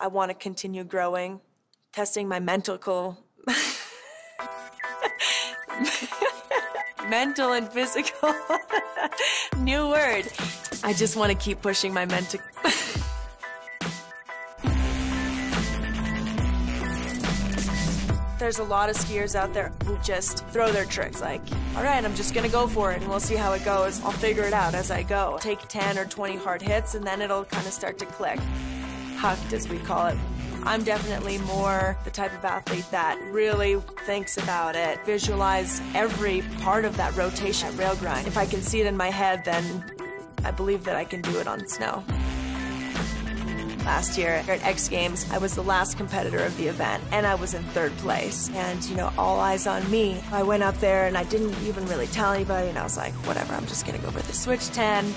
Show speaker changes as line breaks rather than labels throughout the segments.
I want to continue growing, testing my mental and physical. New word. I just want to keep pushing my mental. There's a lot of skiers out there who just throw their tricks like, all right, I'm just gonna go for it and we'll see how it goes. I'll figure it out as I go. Take 10 or 20 hard hits and then it'll kind of start to click. Hucked, as we call it. I'm definitely more the type of athlete that really thinks about it, visualize every part of that rotation rail grind. If I can see it in my head, then I believe that I can do it on snow. Last year at X Games, I was the last competitor of the event, and I was in 3rd place. And, you know, all eyes on me. I went up there, and I didn't even really tell anybody, and I was like, whatever, I'm just gonna go for the switch 10.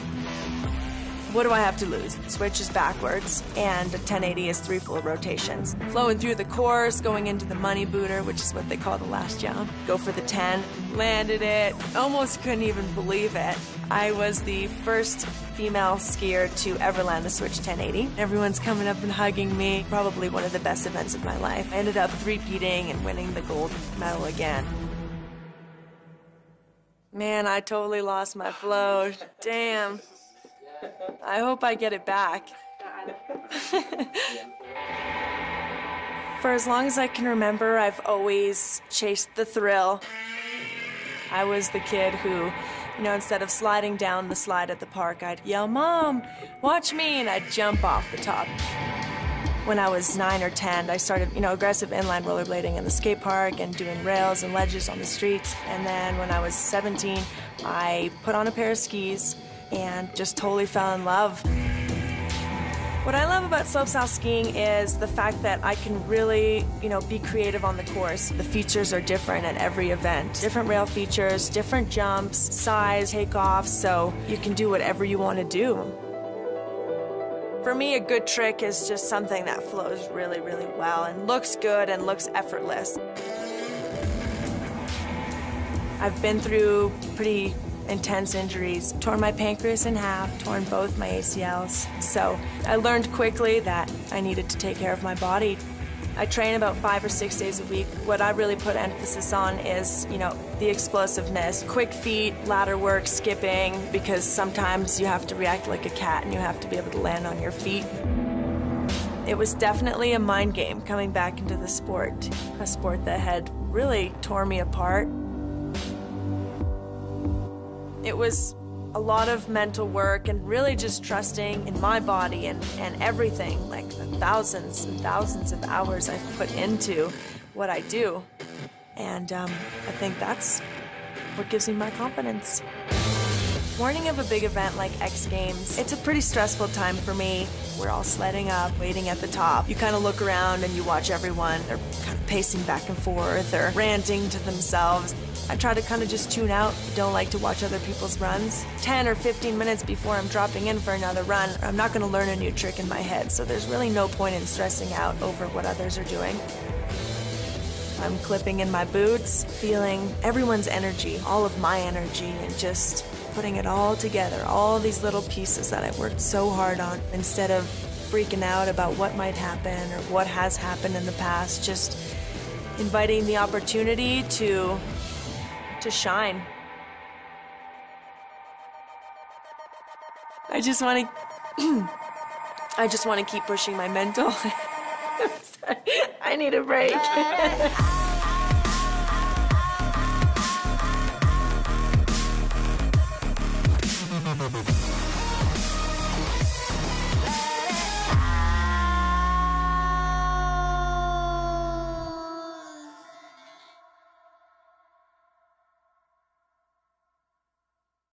What do I have to lose? Switch is backwards, and a 1080 is 3 full rotations. Flowing through the course, going into the money booter, which is what they call the last jump. Go for the 10, landed it, almost couldn't even believe it. I was the first female skier to ever land the switch 1080. Everyone's coming up and hugging me. Probably one of the best events of my life. I ended up three-peating and winning the gold medal again. Man, I totally lost my flow. Damn. I hope I get it back. For as long as I can remember, I've always chased the thrill. I was the kid who, you know, instead of sliding down the slide at the park, I'd yell, "Mom, watch me," and I'd jump off the top. When I was 9 or 10, I started, you know, aggressive inline rollerblading in the skate park and doing rails and ledges on the streets. And then when I was 17, I put on a pair of skis and just totally fell in love. What I love about slopestyle skiing is the fact that I can really, you know, be creative on the course. The features are different at every event. Different rail features, different jumps, size, takeoffs, so you can do whatever you want to do. For me, a good trick is just something that flows really, really well and looks good and looks effortless. I've been through pretty intense injuries, torn my pancreas in half, torn both my ACLs. So I learned quickly that I needed to take care of my body. I train about 5 or 6 days a week. What I really put emphasis on is, you know, the explosiveness, quick feet, ladder work, skipping, because sometimes you have to react like a cat and you have to be able to land on your feet. It was definitely a mind game coming back into the sport, a sport that had really torn me apart. It was a lot of mental work and really just trusting in my body and everything, like the thousands and thousands of hours I've put into what I do. And I think that's what gives me my confidence. Morning of a big event like X Games, it's a pretty stressful time for me. We're all sledding up, waiting at the top. You kind of look around and you watch everyone. They're kind of pacing back and forth or ranting to themselves. I try to kind of just tune out. Don't like to watch other people's runs. 10 or 15 minutes before I'm dropping in for another run, I'm not going to learn a new trick in my head, so there's really no point in stressing out over what others are doing. I'm clipping in my boots, feeling everyone's energy, all of my energy, and just putting it all together, all these little pieces that I've worked so hard on. Instead of freaking out about what might happen or what has happened in the past, just inviting the opportunity to shine. I just want to keep pushing my mental. I need a break.